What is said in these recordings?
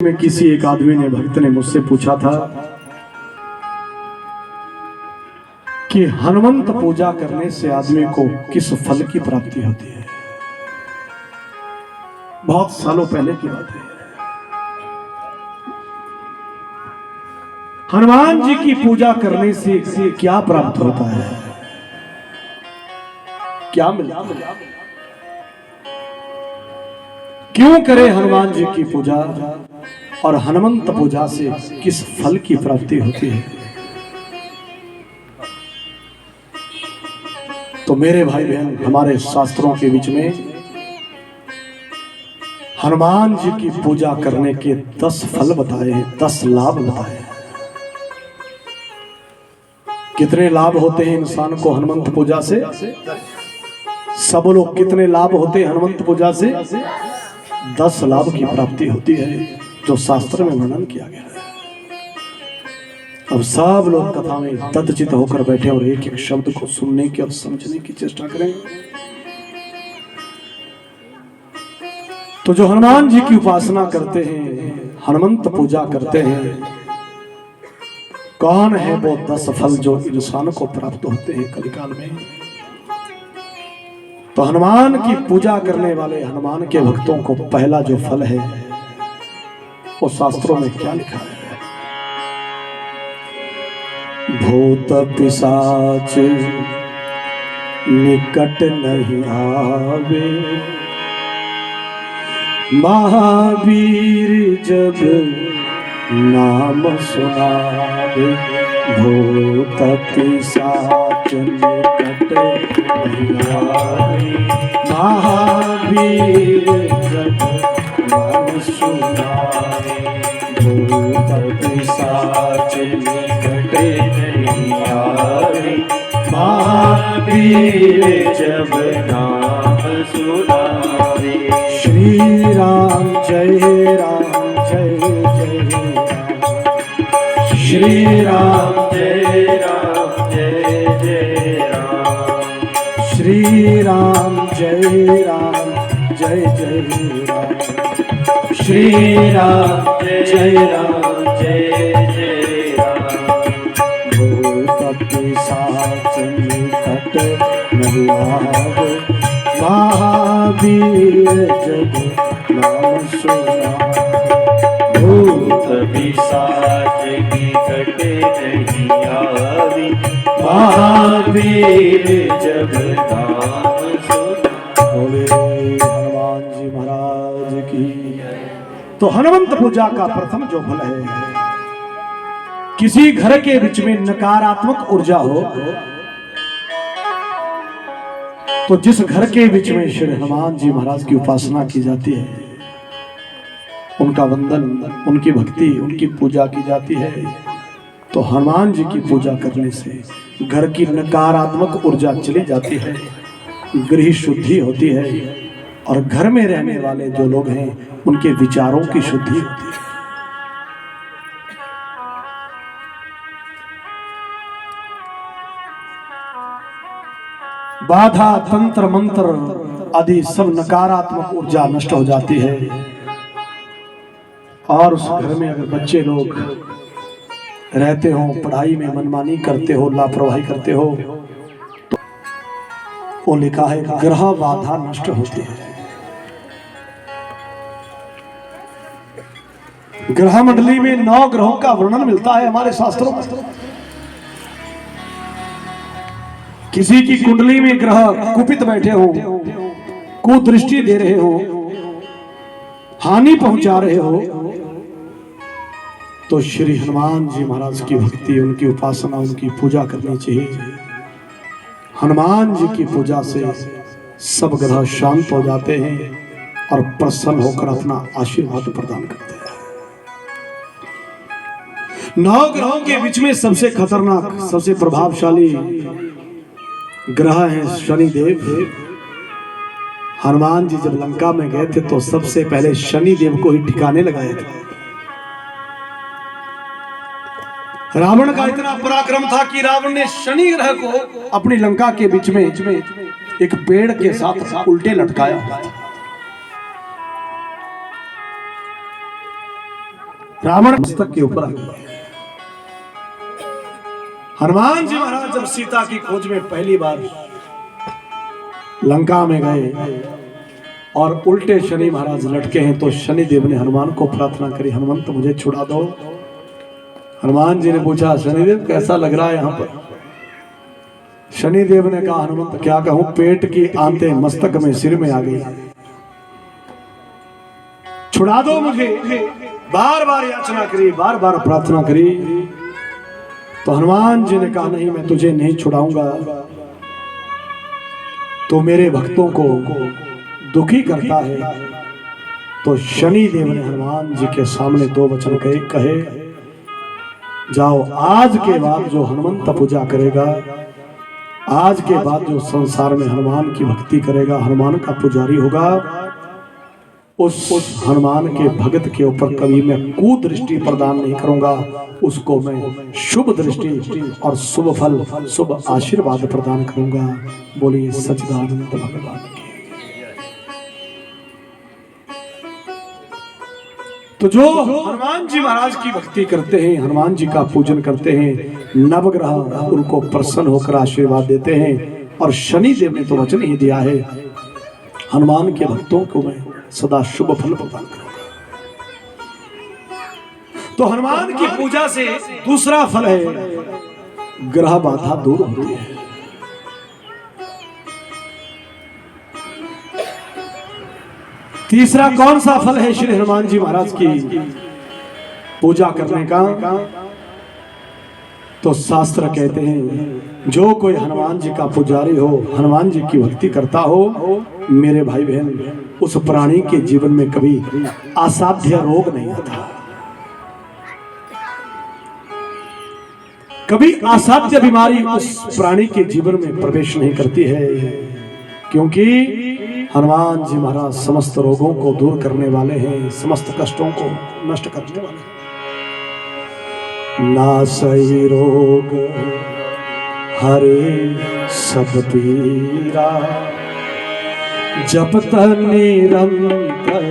में किसी एक आदमी ने भक्त ने मुझसे पूछा था कि हनुमंत पूजा करने से आदमी को किस फल की प्राप्ति होती है। बहुत सालों पहले की बात है। हनुमान जी की पूजा करने से क्या प्राप्त होता है, क्या मिलता है, क्यों करे हनुमान जी की पूजा और हनुमंत पूजा से किस फल की प्राप्ति होती है। तो मेरे भाई बहन, हमारे शास्त्रों के बीच में हनुमान जी की पूजा करने के 10 फल बताए हैं, 10 लाभ बताए हैं। कितने लाभ होते हैं इंसान को हनुमंत पूजा से? सब लोग कितने लाभ होते हैं हनुमंत पूजा से? 10 लाभ की प्राप्ति होती है जो शास्त्र में वर्णन किया गया है। अब सब लोग कथा में तद्चित होकर बैठे और एक एक शब्द को सुनने की और समझने की चेष्टा करें। तो जो हनुमान जी की उपासना करते हैं, हनुमंत पूजा करते हैं, कौन है वो 10 फल जो इंसान को प्राप्त होते हैं कलिकाल में? तो हनुमान की पूजा करने वाले हनुमान के भक्तों को पहला जो फल है वो शास्त्रों में क्या लिखा है? भूत पिशाच निकट नहीं आवे, महावीर जब नाम सुनावे। भूत पिशाच निकट नहीं आवे, महावीर जब नाम सुनावे। भूत पिशाच निकट नहीं आवे, महावीर जब नाम सुनावे। श्री राम जय राम जय जय राम, श्री राम जय राम जय जय राम, श्री राम जय राम जय जय राम, श्री राम जय राम जय जय राम। भूत पिशाच निकट नहीं आवे, महावीर जब नाम सुनावे। भूत पिशाच निकट नहीं आवे, महावीर जब नाम सुनावे। बोले हनुमान जी महाराज की। तो हनुमंत पूजा का प्रथम जो फल है, किसी घर के बीच में नकारात्मक ऊर्जा हो तो जिस घर के बीच में श्री हनुमान जी महाराज की उपासना की जाती है, उनका वंदन, उनकी भक्ति, उनकी पूजा की जाती है, तो हनुमान जी की पूजा करने से घर की नकारात्मक ऊर्जा चली जाती है, गृह शुद्धि होती है और घर में रहने वाले जो लोग हैं उनके विचारों की शुद्धि होती है। बाधा, तंत्र मंत्र आदि सब नकारात्मक ऊर्जा नष्ट हो जाती है। और उस घर में अगर बच्चे लोग रहते हो, पढ़ाई में मनमानी करते हो, लापरवाही करते हो, तो वो लिखा है ग्रह बाधा नष्ट होती है। ग्रह मंडली में 9 ग्रहों का वर्णन मिलता है हमारे शास्त्रों में। किसी की कुंडली में ग्रह कुपित बैठे हो, कुदृष्टि दे रहे हो, हानि पहुंचा रहे हो, तो श्री हनुमान जी महाराज की भक्ति, उनकी उपासना, उनकी पूजा करनी चाहिए। हनुमान जी की पूजा से सब ग्रह शांत हो जाते हैं और प्रसन्न होकर अपना आशीर्वाद प्रदान करते हैं। 9 ग्रहों के बीच में सबसे खतरनाक, सबसे प्रभावशाली ग्रह है शनिदेव। हनुमान जी जब लंका में गए थे तो सबसे पहले शनिदेव को ही ठिकाने लगाए थे। रावण का इतना पराक्रम था कि रावण ने शनि ग्रह को अपनी लंका के बीच में एक पेड़ के साथ उल्टे लटकाया हुआ था। रावण मस्तक के ऊपर आ गया। हनुमान जी महाराज जब सीता की खोज में पहली बार लंका में गए और उल्टे शनि महाराज लटके हैं, तो शनि देव ने हनुमान को प्रार्थना करी, हनुमंत मुझे छुड़ा दो। हनुमान जी ने पूछा, शनिदेव कैसा लग रहा है यहाँ पर? शनि देव ने कहा, हनुमंत क्या कहूं, पेट की आंतें मस्तक में सिर में आ गई, छुड़ा दो मुझे। बार बार याचना करी, बार बार प्रार्थना करी, तो हनुमान जी ने कहा, नहीं मैं तुझे नहीं छुड़ाऊंगा, तो मेरे भक्तों को दुखी करता है। तो शनि देव ने हनुमान जी के सामने दो वचन कहे, जाओ आज के बाद जो हनुमंत पूजा करेगा, आज के बाद जो संसार में हनुमान की भक्ति करेगा, हनुमान का पुजारी होगा, उस हनुमान के भगत के ऊपर कभी मैं कुदृष्टि प्रदान नहीं करूंगा, उसको मैं शुभ दृष्टि और शुभ फल, शुभ आशीर्वाद प्रदान करूंगा। बोलिए सच्चिदानंद भगवान की। तो जो हनुमान जी महाराज की भक्ति करते हैं, हनुमान जी का पूजन करते हैं, नवग्रह उनको प्रसन्न होकर आशीर्वाद देते हैं। और शनि देव ने तो वचन ही दिया है, हनुमान के भक्तों को मैं सदा शुभ फल प्रदान करूंगा। तो हनुमान की पूजा से दूसरा फल है, ग्रह बाधा दूर होती है। तीसरा कौन सा फल है श्री हनुमान जी महाराज की पूजा करने का? तो शास्त्र कहते हैं, जो कोई हनुमान जी का पुजारी हो, हनुमान जी की भक्ति करता हो, मेरे भाई बहन, उस प्राणी के जीवन में कभी असाध्य रोग नहीं आता, कभी असाध्य बीमारी उस प्राणी के जीवन में प्रवेश नहीं करती है, क्योंकि हनुमान जी महाराज समस्त रोगों को दूर करने वाले हैं, समस्त कष्टों को नष्ट करने वाले हैं। नासई रोग हरे सब पीरा, जपत निरंतर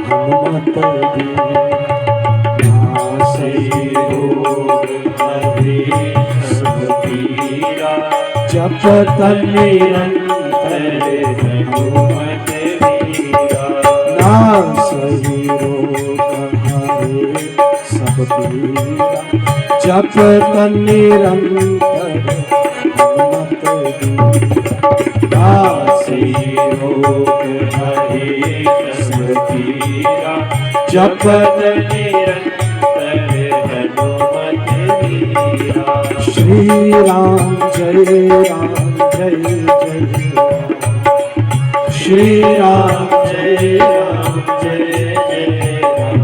हनुमत बीरा। नासई रोग हरे सब पीरा, जपत निरंतर हनुमत बीरा। नासई रोग हरे सब पीरा, जपत निरंतर हनुमत बीरा। नासई रोग हरे सब पीरा, जपत निरंतर हनुमत बीरा। श्री राम जय राम जय जय राम, श्री राम जय राम जय जय राम।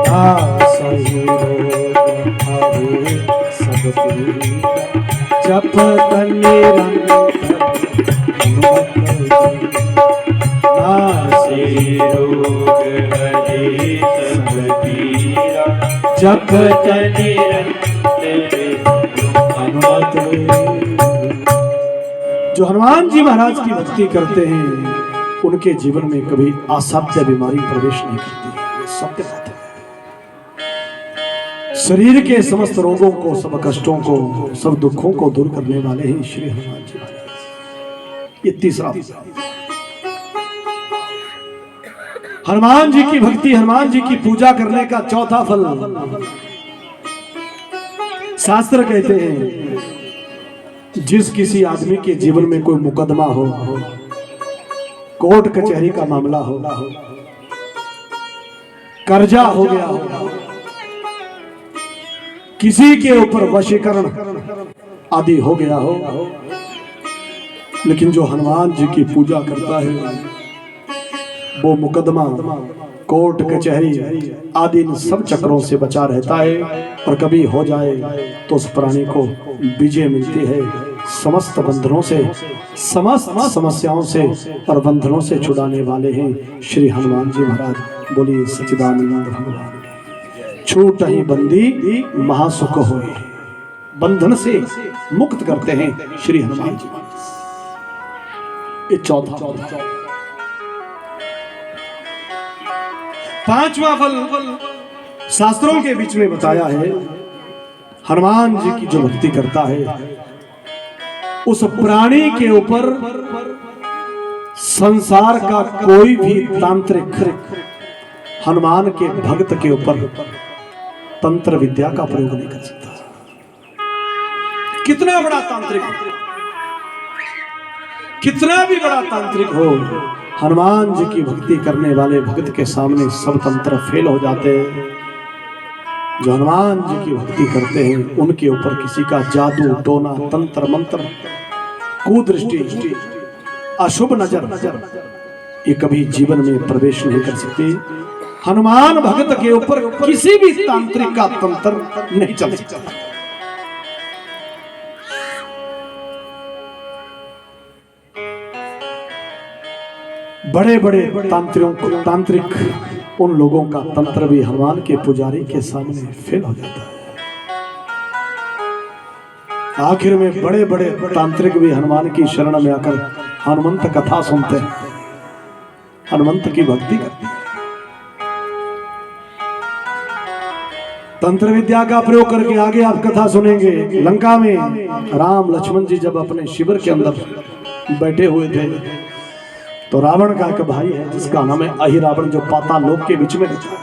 नासई रोग हरे सब पीरा, जपत निरंतर हनुमत बीरा। नासई रोग हरे सब पीरा, जपत निरंतर हनुमत बीरा। जो हनुमान जी महाराज की भक्ति करते हैं, उनके जीवन में कभी असाध्य बीमारी प्रवेश नहीं करती है, ये सत्य बात है। शरीर के समस्त रोगों को, सब कष्टों को, सब दुखों को दूर करने वाले हैं श्री हनुमान जी महाराज। ये तीसरा हनुमान जी की भक्ति, हनुमान जी की पूजा करने का चौथा फल, शास्त्र कहते हैं, जिस किसी आदमी के जीवन में कोई मुकदमा हो, कोर्ट कचहरी का मामला हो, कर्जा हो गया हो, किसी के ऊपर वशीकरण आदि हो गया हो, लेकिन जो हनुमान जी की पूजा करता है, वो मुकदमा, कोर्ट कचहरी आदि इन सब चक्रों से बचा रहता है। और कभी हो जाए तो उस प्राणी को विजय मिलती है, समस्त बंधनों से, समस्त समस्याओं से और बंधनों से छुड़ाने वाले हैं श्री हनुमान जी महाराज। बोलिए सच्चिदानंद भगवान। छूट ही बंदी महासुख होए, बंधन से मुक्त करते हैं श्री हनुमान जी महाराज। ये चौथा। पांचवा फल, शास्त्रों के बीच में बताया है, हनुमान जी की जो भक्ति करता है उस प्राणी के ऊपर संसार का कोई भी तांत्रिक हनुमान के भक्त के ऊपर तंत्र विद्या का प्रयोग नहीं कर सकता। कितना बड़ा तांत्रिक, कितना भी बड़ा तांत्रिक हो, हनुमान जी की भक्ति करने वाले भक्त के सामने सब तंत्र फेल हो जाते हैं। जो हनुमान जी की भक्ति करते हैं उनके ऊपर किसी का जादू टोना तंत्र मंत्र कुदृष्टि अशुभ नजर ये कभी जीवन में प्रवेश नहीं कर सकते। हनुमान भक्त के ऊपर किसी भी तांत्रिक का तंत्र नहीं चल सकता। बड़े बड़े तांत्रिक उन लोगों का तंत्र भी हनुमान के पुजारी के सामने फेल हो जाता है। आखिर में बड़े बड़े तांत्रिक भी हनुमान की शरण में आकर हनुमंत कथा सुनते हैं, हनुमंत की भक्ति करते हैं। तंत्र विद्या का प्रयोग करके आगे आप कथा सुनेंगे। लंका में राम लक्ष्मण जी जब अपने शिविर के अंदर बैठे हुए थे तो रावण का एक भाई है जिसका नाम है अहिरावण, जो पाताल लोक के बीच में रहता है।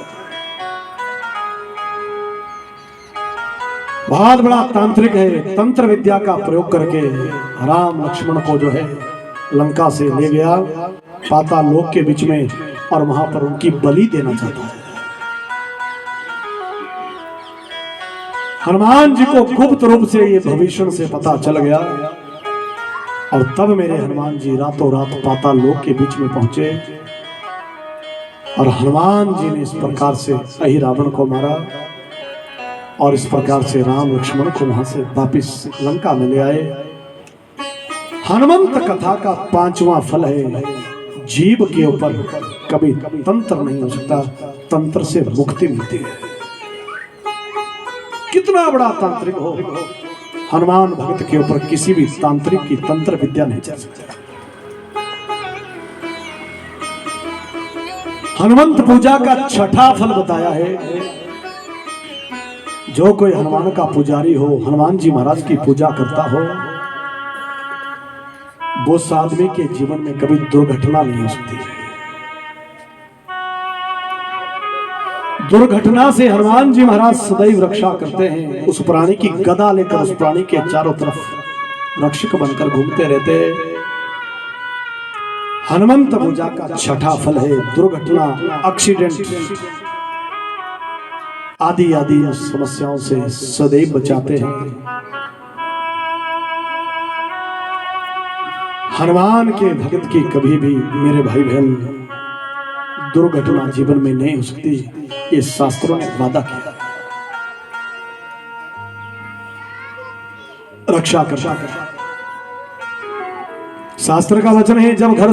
बहुत बड़ा तांत्रिक है। तंत्र विद्या का प्रयोग करके राम लक्ष्मण को जो है लंका से ले गया पाताल लोक के बीच में और वहां पर उनकी बलि देना चाहता है। हनुमान जी को गुप्त रूप से ये भविष्य से पता चल गया और तब मेरे हनुमान जी रातों रात पाताल लोक के बीच में पहुंचे और हनुमान जी ने इस प्रकार से अहिरावण को मारा और इस प्रकार से राम लक्ष्मण को वहां से वापिस लंका में ले आए। हनुमंत कथा का 5वां फल है, जीव के ऊपर कभी तंत्र नहीं हो सकता, तंत्र से मुक्ति मिलती है। कितना बड़ा तांत्रिक हो, हनुमान भक्त के ऊपर किसी भी तांत्रिक की तंत्र विद्या नहीं चल सकती। हनुमंत पूजा का 6ठा फल बताया है, जो कोई हनुमान का पुजारी हो, हनुमान जी महाराज की पूजा करता हो, वो उस आदमी के जीवन में कभी दुर्घटना नहीं हो सकती। दुर्घटना से हनुमान जी महाराज सदैव रक्षा करते हैं। उस प्राणी की गदा लेकर उस प्राणी के चारों तरफ रक्षक बनकर घूमते रहते। हनुमंत पूजा का 6ठा फल है, दुर्घटना एक्सीडेंट आदि आदि समस्याओं से सदैव बचाते हैं। हनुमान के भक्त की कभी भी मेरे भाई बहन दुर्घटना जीवन में नहीं हो सकती, ये शास्त्रों ने वादा किया। रक्षा कर शास्त्र का वचन है, जब घर